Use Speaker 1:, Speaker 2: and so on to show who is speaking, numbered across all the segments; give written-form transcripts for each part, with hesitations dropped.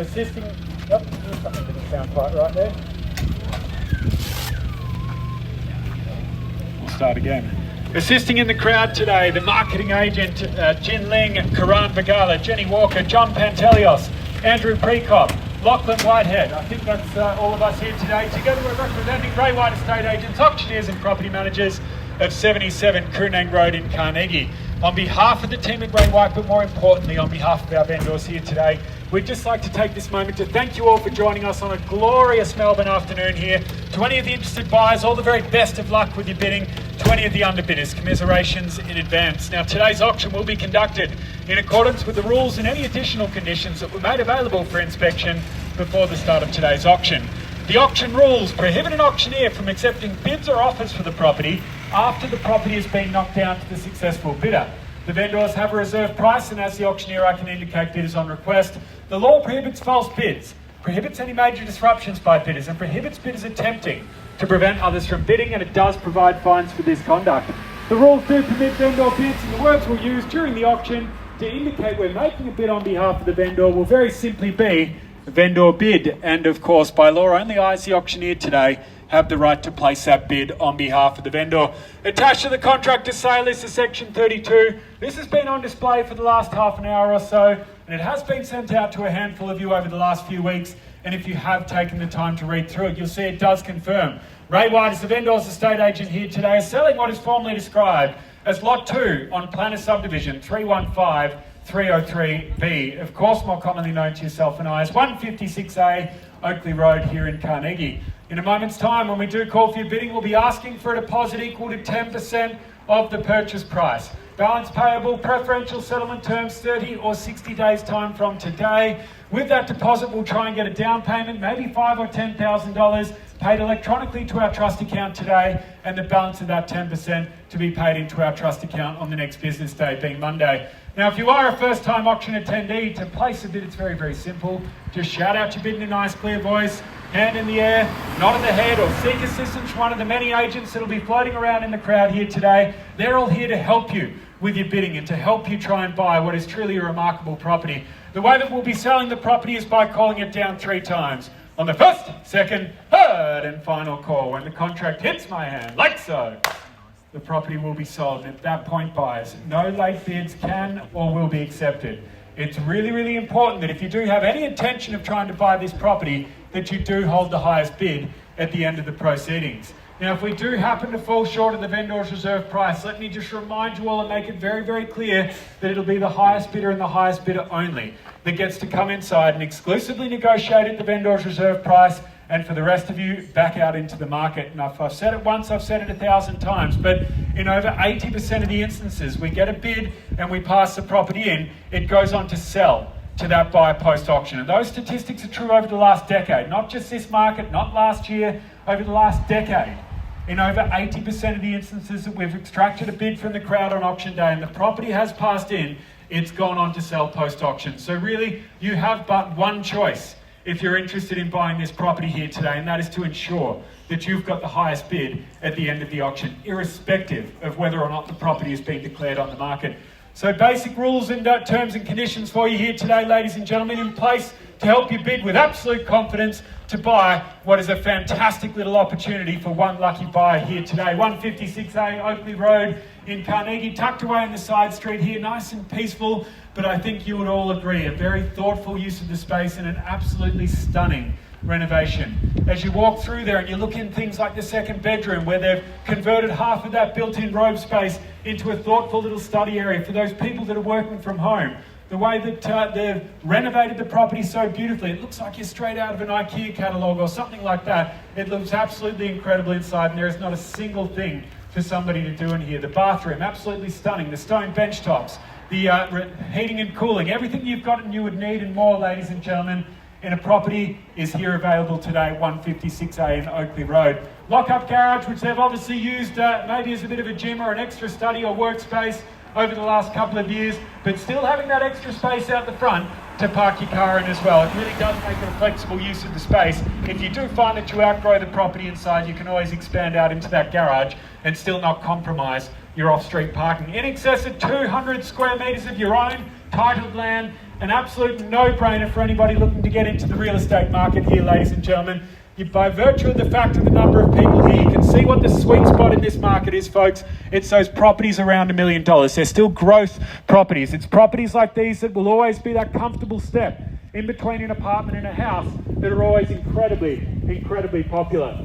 Speaker 1: assisting, yep, something didn't sound quite right there. We'll start again. Assisting in the crowd today, the marketing agent, Jin Ling, Karan Vigala, Jenny Walker, John Pantelios, Andrew Prekop, Lachlan Whitehead. I think that's all of us here today. Together we're representing Ray White Estate Agents, auctioneers and property managers of 77 Koornang Road in Carnegie. On behalf of the team at Ray White, but more importantly on behalf of our vendors here today, we'd just like to take this moment to thank you all for joining us on a glorious Melbourne afternoon here. To any of the interested buyers, all the very best of luck with your bidding. To any of the underbidders, commiserations in advance. Now, today's auction will be conducted in accordance with the rules and any additional conditions that were made available for inspection before the start of today's auction. The auction rules prohibit an auctioneer from accepting bids or offers for the property after the property has been knocked down to the successful bidder. The vendors have a reserve price, and as the auctioneer I can indicate bidders on request. The law prohibits false bids, prohibits any major disruptions by bidders, and prohibits bidders attempting to prevent others from bidding, and it does provide fines for this conduct. The rules do permit vendor bids, and the words we'll use during the auction to indicate we're making a bid on behalf of the vendor will very simply be vendor bid, and of course by law only I as the auctioneer today have the right to place that bid on behalf of the vendor. Attached to the contract to sale is section 32. This has been on display for the last half an hour or so, and it has been sent out to a handful of you over the last few weeks, and if you have taken the time to read through it, you'll see it does confirm. Ray White is the vendor's estate agent here today, is selling what is formally described as Lot 2 on Planner Subdivision 315-303B, of course more commonly known to yourself and I as 156A Oakley Road here in Carnegie. In a moment's time, when we do call for your bidding, we'll be asking for a deposit equal to 10% of the purchase price. Balance payable, preferential settlement terms 30 or 60 days time from today. With that deposit, we'll try and get a down payment, maybe $5,000 or $10,000, paid electronically to our trust account today, and the balance of that 10% to be paid into our trust account on the next business day, being Monday. Now, if you are a first-time auction attendee, to place a bid, it's very, very simple. Just shout out your bid in a nice, clear voice, hand in the air, nod in the head, or seek assistance from one of the many agents that will be floating around in the crowd here today. They're all here to help you with your bidding and to help you try and buy what is truly a remarkable property. The way that we'll be selling the property is by calling it down 3 times. On the first, second, third, and final call, when the contract hits my hand, like so, the property will be sold. And at that point, buyers, no late bids can or will be accepted. It's really, really important that if you do have any intention of trying to buy this property, that you do hold the highest bid at the end of the proceedings. Now, if we do happen to fall short of the vendor's reserve price, let me just remind you all and make it very, very clear that it'll be the highest bidder and the highest bidder only that gets to come inside and exclusively negotiate at the vendor's reserve price, and for the rest of you, back out into the market. And if I've said it once, I've said it 1,000 times, but in over 80% of the instances, we get a bid and we pass the property in, it goes on to sell to that buyer post-auction. And those statistics are true over the last decade, not just this market, not last year, over the last decade. In over 80% of the instances that we've extracted a bid from the crowd on auction day and the property has passed in, it's gone on to sell post-auction. So really, you have but one choice if you're interested in buying this property here today, and that is to ensure that you've got the highest bid at the end of the auction, irrespective of whether or not the property has been declared on the market. So basic rules and terms and conditions for you here today, ladies and gentlemen, in place to help you bid with absolute confidence to buy what is a fantastic little opportunity for one lucky buyer here today. 156A Oakley Road in Carnegie, tucked away in the side street here, nice and peaceful, but I think you would all agree, a very thoughtful use of the space and an absolutely stunning renovation. As you walk through there and you look in things like the second bedroom where they've converted half of that built-in robe space into a thoughtful little study area for those people that are working from home. The way that they've renovated the property so beautifully, it looks like you're straight out of an IKEA catalogue or something like that. It looks absolutely incredible inside, and there is not a single thing for somebody to do in here. The bathroom, absolutely stunning. The stone bench tops, the heating and cooling, everything you've got and you would need and more, ladies and gentlemen, in a property is here available today, 156A in Oakley Road. Lock-up garage, which they've obviously used maybe as a bit of a gym or an extra study or workspace over the last couple of years, but still having that extra space out the front to park your car in as well. It really does make it a flexible use of the space. If you do find that you outgrow the property inside, you can always expand out into that garage and still not compromise your off-street parking. In excess of 200 square metres of your own titled land an absolute no-brainer for anybody looking to get into the real estate market here, ladies and gentlemen. By virtue of the fact of the number of people here, you can see what the sweet spot in this market is, folks. It's those properties around $1 million. They're still growth properties. It's properties like these that will always be that comfortable step in between an apartment and a house that are always incredibly popular.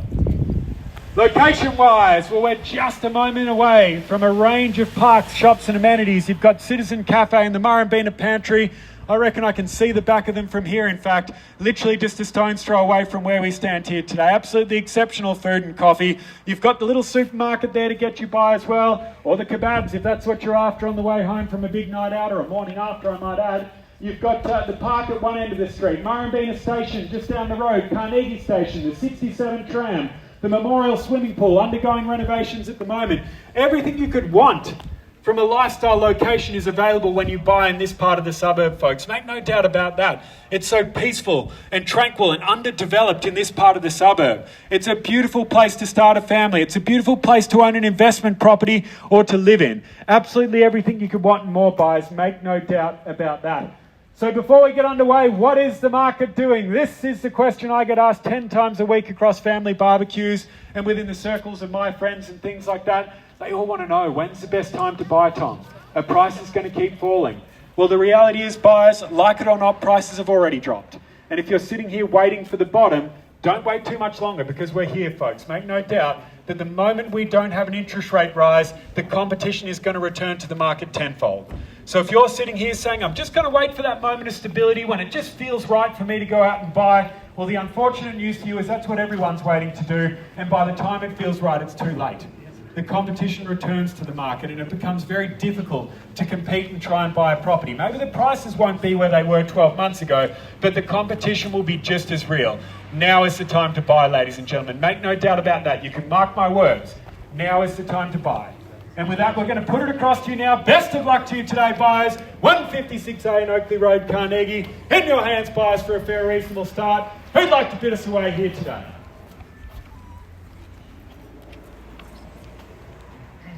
Speaker 1: Location-wise, well, we're just a moment away from a range of parks, shops and amenities. You've got Citizen Cafe and the Murrumbeena Pantry. I reckon I can see the back of them from here, in fact, literally just a stone's throw away from where we stand here today. Absolutely exceptional food and coffee. You've got the little supermarket there to get you by as well, or the kebabs if that's what you're after on the way home from a big night out, or a morning after, I might add. You've got the park at one end of the street, Murrumbeena Station just down the road, Carnegie Station, the 67 tram, the Memorial Swimming Pool, undergoing renovations at the moment. Everything you could want from a lifestyle location is available when you buy in this part of the suburb, folks. Make no doubt about that. It's so peaceful and tranquil and underdeveloped in this part of the suburb. It's a beautiful place to start a family. It's a beautiful place to own an investment property or to live in. Absolutely everything you could want and more, buyers. Make no doubt about that. So before we get underway, what is the market doing? This is the question I get asked 10 times a week across family barbecues and within the circles of my friends and things like that. They all want to know, when's the best time to buy, Tom? Are prices going to keep falling? Well, the reality is, buyers, like it or not, prices have already dropped. And if you're sitting here waiting for the bottom, don't wait too much longer, because we're here, folks. Make no doubt that the moment we don't have an interest rate rise, the competition is going to return to the market tenfold. So if you're sitting here saying, I'm just going to wait for that moment of stability when it just feels right for me to go out and buy, well, the unfortunate news to you is that's what everyone's waiting to do. And by the time it feels right, it's too late. The competition returns to the market and it becomes very difficult to compete and try and buy a property. Maybe the prices won't be where they were 12 months ago, but the competition will be just as real. Now is the time to buy, ladies and gentlemen. Make no doubt about that. You can mark my words. Now is the time to buy. And with that, we're going to put it across to you now. Best of luck to you today, buyers. 156A in Oakley Road, Carnegie. In your hands, buyers, for a fair, reasonable start. Who'd like to bid us away here today?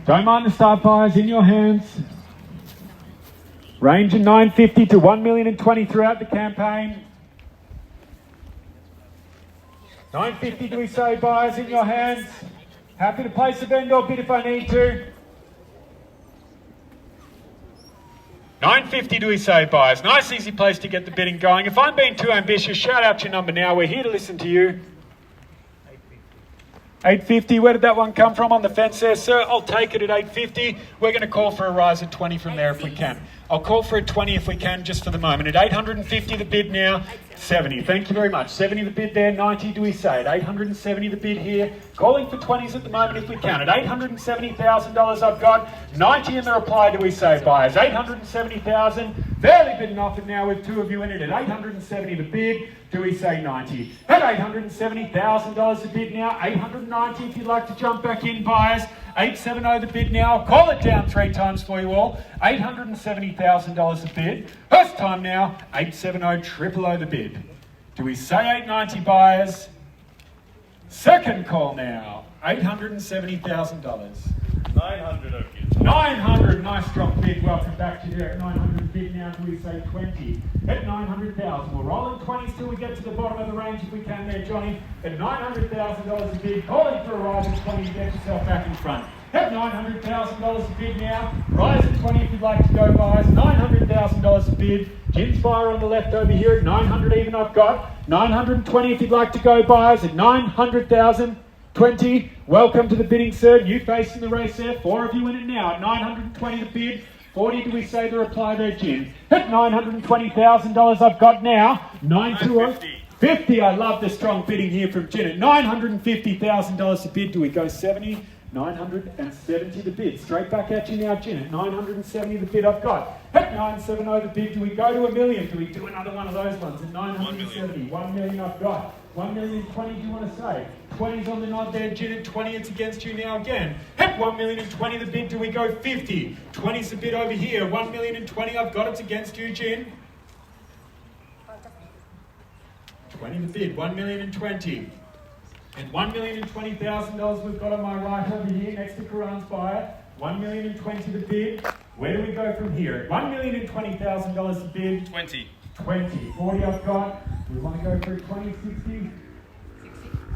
Speaker 1: Don't mind the start, buyers, in your hands. Range of 950 to 1,020,000 throughout the campaign. 950 do we say, buyers, in your hands? Happy to place a vendor bid if I need to. 950 do we say, buyers? Nice easy place to get the bidding going. If I'm being too ambitious, shout out your number now. We're here to listen to you. 850, where did that one come from on the fence there, sir? I'll take it at 850. We're going to call for a rise at 20 from there if we can. I'll call for a 20 if we can, just for the moment. At 850 the bid now, 70. Thank you very much. 70 the bid there, 90 do we say? At 870 the bid here. Calling for 20s at the moment if we can. At $870,000 I've got. 90 in the reply do we say, buyers? 870,000. Barely bidding off it now with two of you in it. At 870 the bid. Do we say 90? At $870,000 the bid now. 890 if you'd like to jump back in, buyers. 870 the bid now. Call it down 3 times for you all. $870,000 the bid. First time now. 870 000 the bid. Do we say 890, buyers? Second call now. $870,000.
Speaker 2: 900, okay.
Speaker 1: 900, nice strong bid. Welcome back to there at 900 bid now. Do we say 20? At 900,000. We'll roll in 20s till we get to the bottom of the range if we can there, Johnny. At $900,000 a bid. Calling for a rise at 20 to get yourself back in front. At $900,000 a bid now. Rise at 20 if you'd like to go, guys. $900,000 a bid. Jim's buyer on the left over here at 900 even I've got. 920 if you'd like to go, buyers. At 900,000. 20. Welcome to the bidding, sir. You facing the race there. 4 of you in it now. At 920 the bid. 40 do we say the reply there, Jim? At $920,000 I've got now. 920. 50. I love the strong bidding here from Jim. At $950,000 the bid. Do we go 70? 970 the bid. Straight back at you now, Jim. At 970 the bid I've got. At 970 the bid. Do we go to $1 million? Do we do another one of those ones? At 970. 1 million I've got. 1,020,000 do you want to say? 20's on the nod there, Jin, at 20 it's against you now again. At 1,020,000 the bid, do we go 50? 20's the bid over here. 1,020,000 I've got, it's against you, Jin. 20 the bid, 1,020,000. And $1,020,000 we've got on my right over here next to Karan's buyer. 1,020,000 the bid. Where do we go from here? At $1,020,000 a bid.
Speaker 2: 20.
Speaker 1: 20. 40 I've got. We want to go for 20, 60.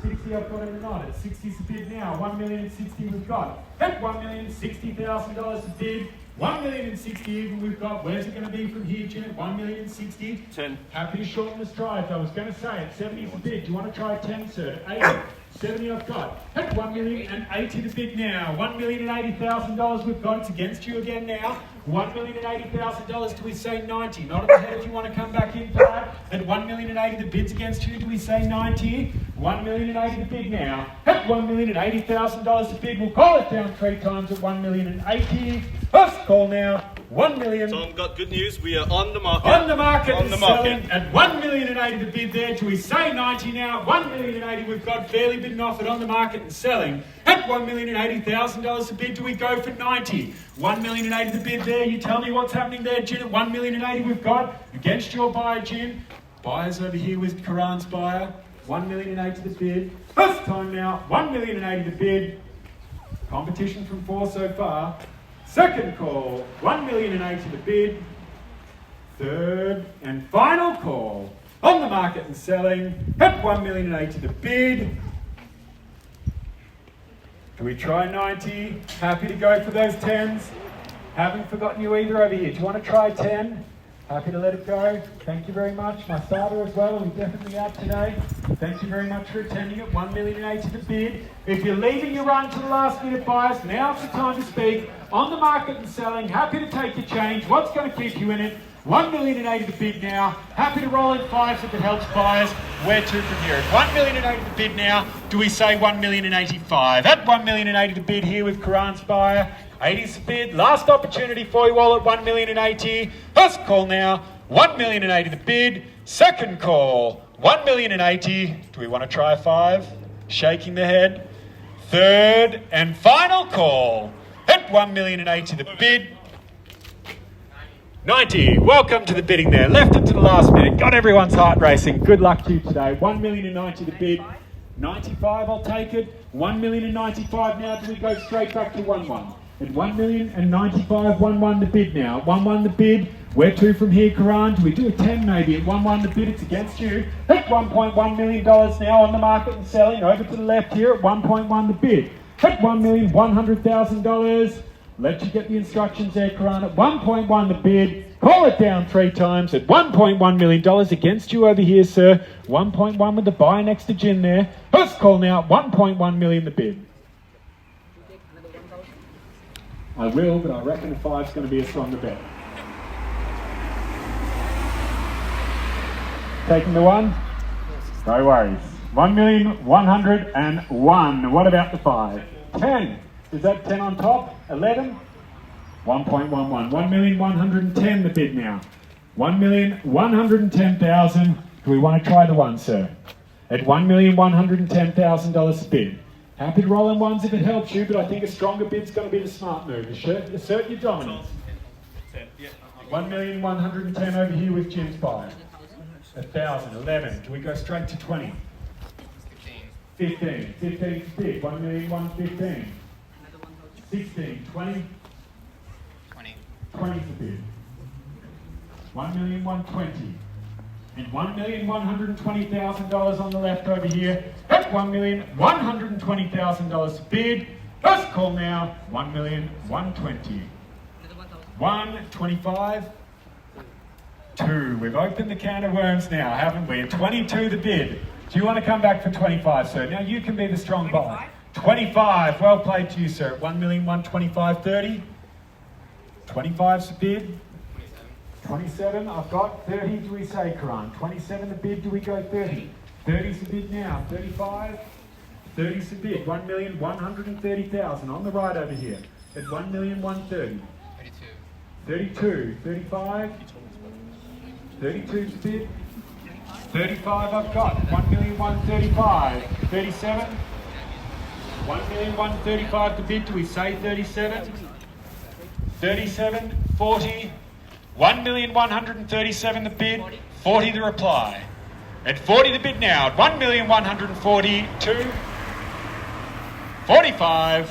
Speaker 1: 60 I've got in the knot. At 60's the bid now. 1,060,000 we've got. At $1,060,000 a bid. 1,060,000 even we've got. Where's it going to be from here, Jim? At 1,060,000?
Speaker 2: 10.
Speaker 1: Happy to shorten the stride. I was going to say at 70 is the bid. Do you want to try 10, sir? 80. 70 I've got. At $1,080,000 the bid now. $1,080,000 we've got. It's against you again now. $1,080,000. Do we say 90? Not at the head if you want to come back in for that. At $1,080,000 the bid's against you. Do we say 90? $1,080,000 the bid now. At $1,080,000 the bid. We'll call it down 3 times at $1,080,000. First call now. 1 million.
Speaker 2: Tom, got good news. We are on the market.
Speaker 1: On the market
Speaker 2: On
Speaker 1: and
Speaker 2: the
Speaker 1: selling
Speaker 2: market.
Speaker 1: at $1,080,000 the bid there. Do we say 90 now? $1,080,000 we've got fairly bidden offered on the market and selling at $1,080,000 the bid. Do we go for 90? $1,080,000 the bid there. You tell me what's happening there, Jin. At $1,080,000 we've got against your buyer, Jin. Buyers over here with Karan's buyer. $1,080,000 the bid. First time now. $1,080,000 the bid. Competition from 4 so far. Second call, $1,080,000 the bid. Third and final call, on the market and selling at $1,080,000 the bid. Do we try 90? Happy to go for those 10s. Haven't forgotten you either over here. Do you want to try 10? Happy to let it go. Thank you very much. My starter as well, we're definitely out today. Thank you very much for attending at $1,080,000 the bid. If you're leaving your run to the last minute buyers, now's the time to speak. On the market and selling, happy to take your change. What's going to keep you in it? $1,080,000 the bid now. Happy to roll in 5s if it helps buyers. Where to from here? At $1,080,000 the bid now. Do we say $1,085,000? At $1,080,000 the bid here with Karan's buyer. 80's the bid. Last opportunity for you all at $1,080,000. First call now. $1,080,000 the bid. Second call. $1,080,000. Do we want to try a 5? Shaking the head. Third and final call. At $1,080,000 the bid. 90. Welcome to the bidding there. Left it to the last minute. Got everyone's heart racing. Good luck to you today. $1,090,000 the bid. 95, I'll take it. $1,095,000 now. Do we go straight back to 1-1? At $1,095,000, 1-1 the bid now. 1-1 the bid. Where to from here, Karan? Do we do a 10 maybe? At 1-1 the bid, it's against you. At $1.1 million now on the market and selling. Over to the left here at 1.1 the bid. At $1,100,000. Let you get the instructions there, Karan. At 1.1 the bid. Call it down 3 times at $1.1 million against you over here, sir. 1.1 with the buy next to Jin there. First call now, $1.1 million the bid. I will, but I reckon a 5's going to be a stronger bet. Taking the 1? No worries. 1,101,000. What about the 5? 10. Is that 10 on top? 11? 1.11. 1,110,000 the bid now. 1,110,000. Do we want to try the 1, sir? At $1,110,000 a bid. Happy to roll in 1s if it helps you, but I think a stronger bid's going to be the smart move. Assert your dominance. 1,110,000 over here with Jim's buy. 1,000, 11. Do we go straight to 20? 15. 15's the bid. 1,115,000. 16, 20. 20's the bid. 1,120,000. And $1,120,000 on the left over here. At $1,120,000 a bid. First call now, 1,120,000. 125. 2. We've opened the can of worms now, haven't we? At 22 the bid. Do you want to come back for 25, sir? Now you can be the strong buy. 25. Well played to you, sir. At 1,125,030. 25's the bid. 27, I've got 30, do we say, Karan? 27 the bid, do we go 30? 30's the bid now. 35, 30's the bid. 1,130,000 on the right over here. At 1,130,000. 32, 35, 32's the bid. 35 I've got. 1,135,000. 37, 1,135,000 the bid, do we say 37? 37, 40, 1,137,000 the bid, 40 the reply. At 40 the bid now, at 1,142,000, 45,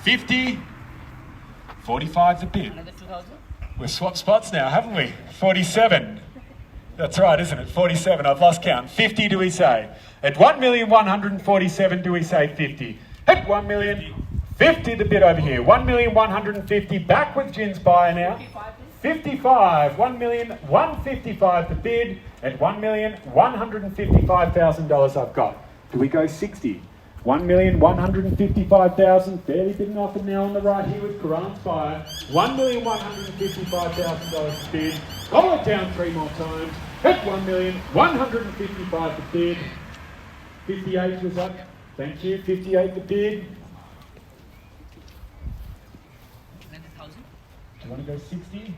Speaker 1: 50, 45 the bid.
Speaker 2: 52,000.
Speaker 1: We've swapped spots now, haven't we? 47. That's right, isn't it? 47. I've lost count. 50 do we say? At 1,147,000 do we say 50? At 1,050,000 the bid over here. 1,150,000 back with Gin's buyer now. 55. 1,155,000 the bid. At $1,155,000 I've got. Do we go 60? 1,155,000, fairly bidden offer now on the right here with Karan's buyer. $1,155,000 bid. Roll it down 3 more times. At 1,155,000 the bid. 58 was up. Thank you. 58 the bid.
Speaker 2: 90,000.
Speaker 1: Do you want to go 60?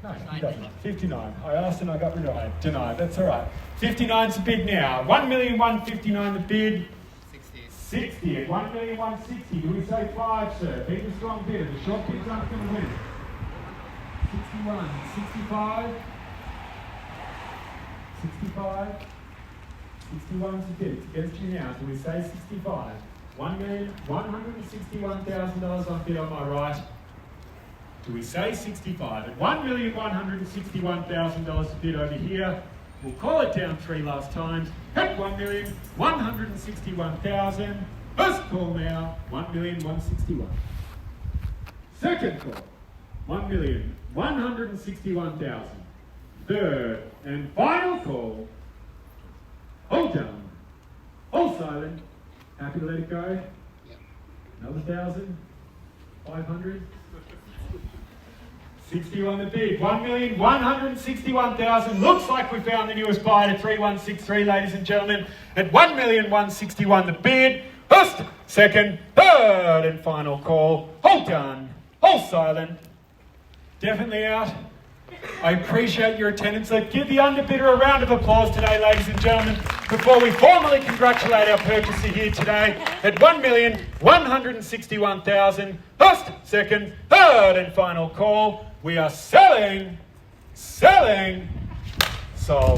Speaker 1: No, he doesn't. 59. I asked and I got denied. That's all right. 59's the bid now. 1,159,000 the bid. 60 at 1,160,000. Do we say 5, sir? Being the strong bidder. The short bid's not going to win. 61, 65. 65. 61's the bid. It's against you now. Do we say 65? $1,161,000 on bid on my right. Do we say 65? At $1,161,000 a bid over here. We'll call it down 3 last times. At 1,161,000. First call now, 1,161,000. Second call, 1,161,000. Third and final call. All done. All silent. Happy to let it go? Another 1,500. 60 on the bid. 1,161,000. Looks like we found the newest buyer at 3163, ladies and gentlemen. At 1,161,000 the bid. First, second, third, and final call. All done. All silent. Definitely out. I appreciate your attendance. Let's give the underbidder a round of applause today, ladies and gentlemen, before we formally congratulate our purchaser here today at 1,161,000. First, second, third, and final call. We are selling, sold.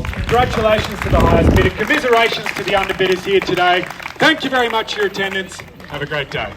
Speaker 1: Congratulations to the highest bidder. Commiserations to the underbidders here today. Thank you very much for your attendance. Have a great day.